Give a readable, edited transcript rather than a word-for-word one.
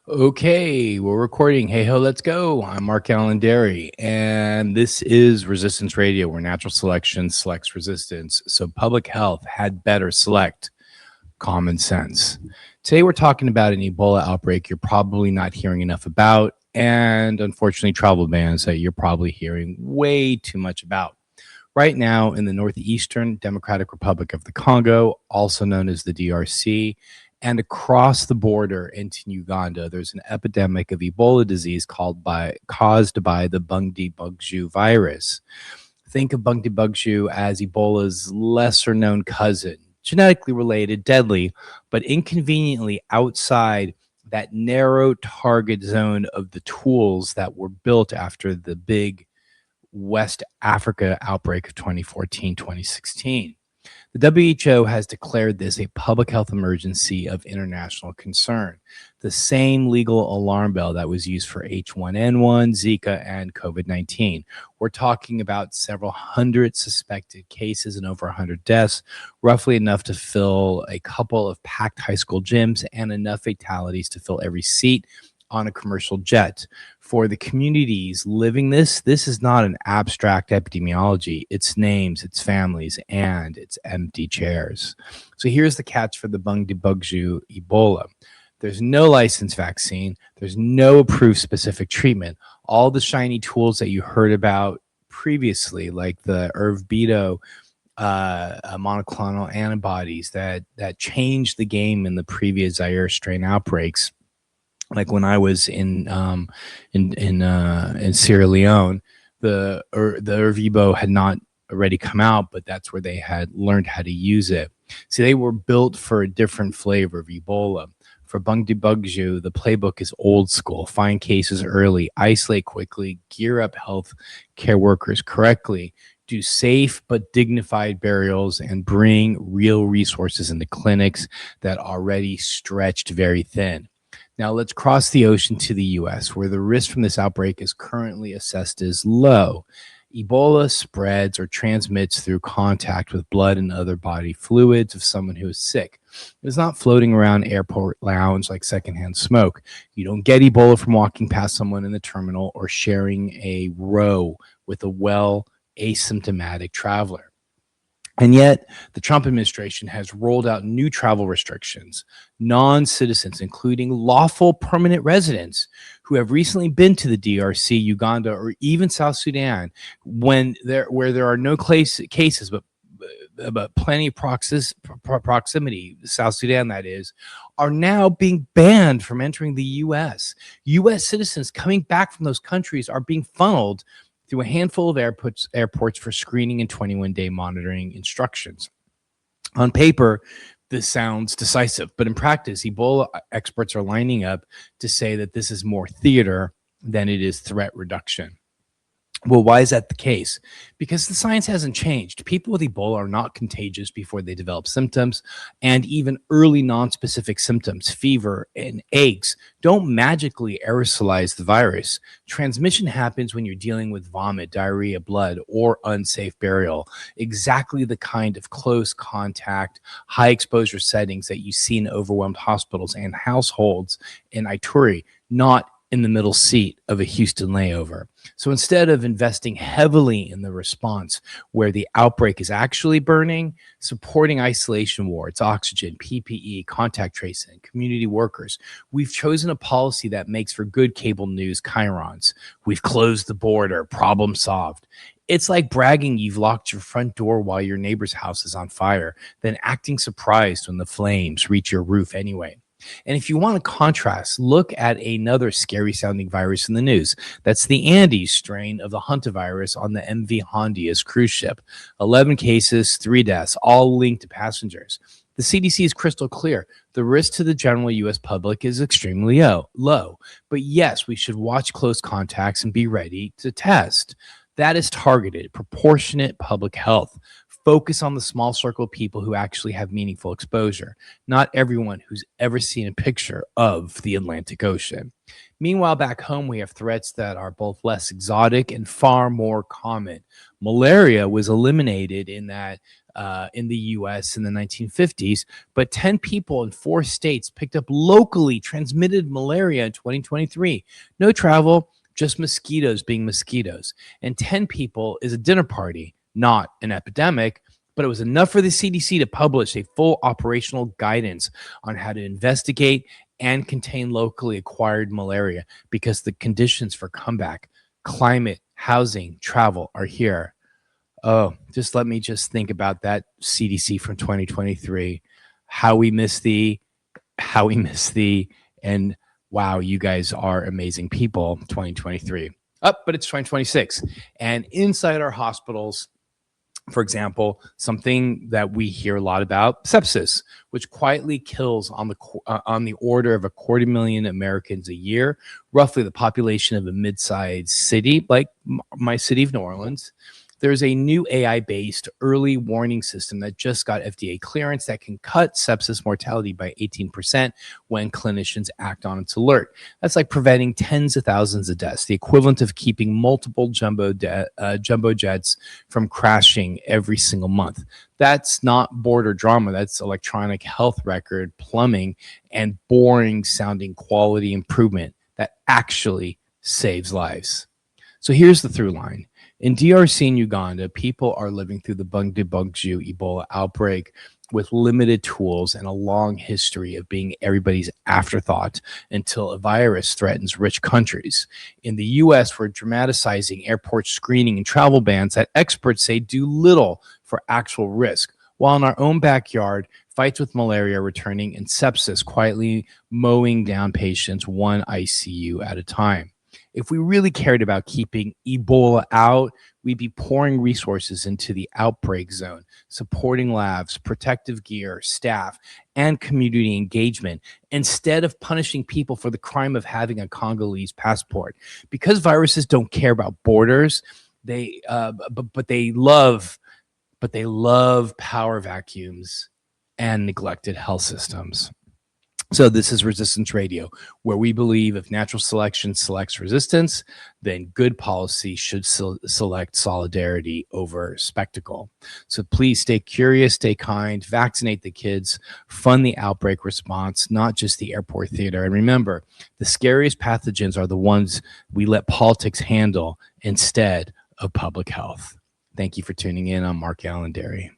Okay, we're recording. Hey ho, let's go. I'm Mark Allen Derry, and this is Resistance Radio, where natural selection selects resistance. So public health had better select common sense. Today, we're talking about an Ebola outbreak you're probably not hearing enough about, and unfortunately, travel bans that you're probably hearing way too much about. Right now, in the northeastern Democratic Republic of the Congo, also known as the DRC, and across the border into Uganda, there's an epidemic of Ebola disease caused by the Bundibugyo virus. Think of Bundibugyo as Ebola's lesser known cousin, genetically related, deadly, but inconveniently outside that narrow target zone of the tools that were built after the big West Africa outbreak of 2014, 2016. The WHO has declared this a public health emergency of international concern, the same legal alarm bell that was used for H1N1, Zika, and COVID 19. We're talking about several hundred suspected cases and over 100 deaths, roughly enough to fill a couple of packed high school gyms and enough fatalities to fill every seat on a commercial jet. For the communities living this is not an abstract epidemiology. It's names, it's families, and it's empty chairs. So here's the catch for the Bundibugyo Ebola. There's no licensed vaccine. There's no approved specific treatment. All the shiny tools that you heard about previously, like the Ervbeto monoclonal antibodies that changed the game in the previous Zaire strain outbreaks, like when I was in Sierra Leone, the Ervibo had not already come out, but that's where they had learned how to use it. See, they were built for a different flavor of Ebola. For Bundibugyo, the playbook is old school. Find cases early, isolate quickly, gear up health care workers correctly, do safe but dignified burials, and bring real resources into clinics that already stretched very thin. Now let's cross the ocean to the US, where the risk from this outbreak is currently assessed as low. Ebola spreads or transmits through contact with blood and other body fluids of someone who is sick. It's not floating around airport lounge like secondhand smoke. You don't get Ebola from walking past someone in the terminal or sharing a row with a asymptomatic traveler. And yet, the Trump administration has rolled out new travel restrictions. Non-citizens, including lawful permanent residents who have recently been to the DRC, Uganda, or even South Sudan, where there are no cases, but plenty of proximity, South Sudan that is, are now being banned from entering the U.S. U.S. citizens coming back from those countries are being funneled through a handful of airports for screening and 21-day monitoring instructions. On paper, this sounds decisive, but in practice, Ebola experts are lining up to say that this is more theater than it is threat reduction. Well, why is that the case? Because the science hasn't changed. People with Ebola are not contagious before they develop symptoms, and even early non-specific symptoms, fever and aches, don't magically aerosolize the virus. Transmission happens when you're dealing with vomit, diarrhea, blood, or unsafe burial. Exactly the kind of close contact, high exposure settings that you see in overwhelmed hospitals and households in Ituri, not in the middle seat of a Houston layover. So instead of investing heavily in the response where the outbreak is actually burning, supporting isolation wards, oxygen, PPE, contact tracing, community workers, we've chosen a policy that makes for good cable news chyrons. We've closed the border, problem solved. It's like bragging you've locked your front door while your neighbor's house is on fire, then acting surprised when the flames reach your roof anyway. And if you want to contrast, look at another scary sounding virus in the news. That's the Andes strain of the hantavirus on the MV Hondias cruise ship. 11 cases, 3 deaths, all linked to passengers. The CDC is crystal clear. The risk to the general U.S. public is extremely low. But yes, we should watch close contacts and be ready to test. That is targeted, proportionate public health. Focus on the small circle of people who actually have meaningful exposure, not everyone who's ever seen a picture of the Atlantic Ocean. Meanwhile, back home, we have threats that are both less exotic and far more common. Malaria was eliminated in that in the US in the 1950s, but 10 people in 4 states picked up locally transmitted malaria in 2023. No travel, just mosquitoes being mosquitoes. And 10 people is a dinner party, not an epidemic, but it was enough for the CDC to publish a full operational guidance on how to investigate and contain locally acquired malaria because the conditions for comeback, climate, housing, travel are here. Oh, just let me just think about that CDC from 2023. How we miss thee, how we miss thee, and wow, you guys are amazing people. 2023. Up, but it's 2026. And inside our hospitals, for example, something that we hear a lot about, sepsis, which quietly kills on the order of 250,000 Americans a year, roughly the population of a mid-sized city like my city of New Orleans. There's a new AI-based early warning system that just got FDA clearance that can cut sepsis mortality by 18% when clinicians act on its alert. That's like preventing tens of thousands of deaths, the equivalent of keeping multiple jumbo jets from crashing every single month. That's not border drama. That's electronic health record plumbing and boring sounding quality improvement that actually saves lives. So here's the through line. In DRC and Uganda, people are living through the Bundibugyo Ebola outbreak with limited tools and a long history of being everybody's afterthought until a virus threatens rich countries. In the US, we're dramatizing airport screening and travel bans that experts say do little for actual risk, while in our own backyard, fights with malaria returning and sepsis quietly mowing down patients one ICU at a time. If we really cared about keeping Ebola out, we'd be pouring resources into the outbreak zone, supporting labs, protective gear, staff, and community engagement, instead of punishing people for the crime of having a Congolese passport. Because viruses don't care about borders, but they love power vacuums and neglected health systems. So this is Resistance Radio, where we believe if natural selection selects resistance, then good policy should select solidarity over spectacle. So please stay curious, stay kind, vaccinate the kids, fund the outbreak response, not just the airport theater. And remember, the scariest pathogens are the ones we let politics handle instead of public health. Thank you for tuning in. I'm Mark Allen Derry.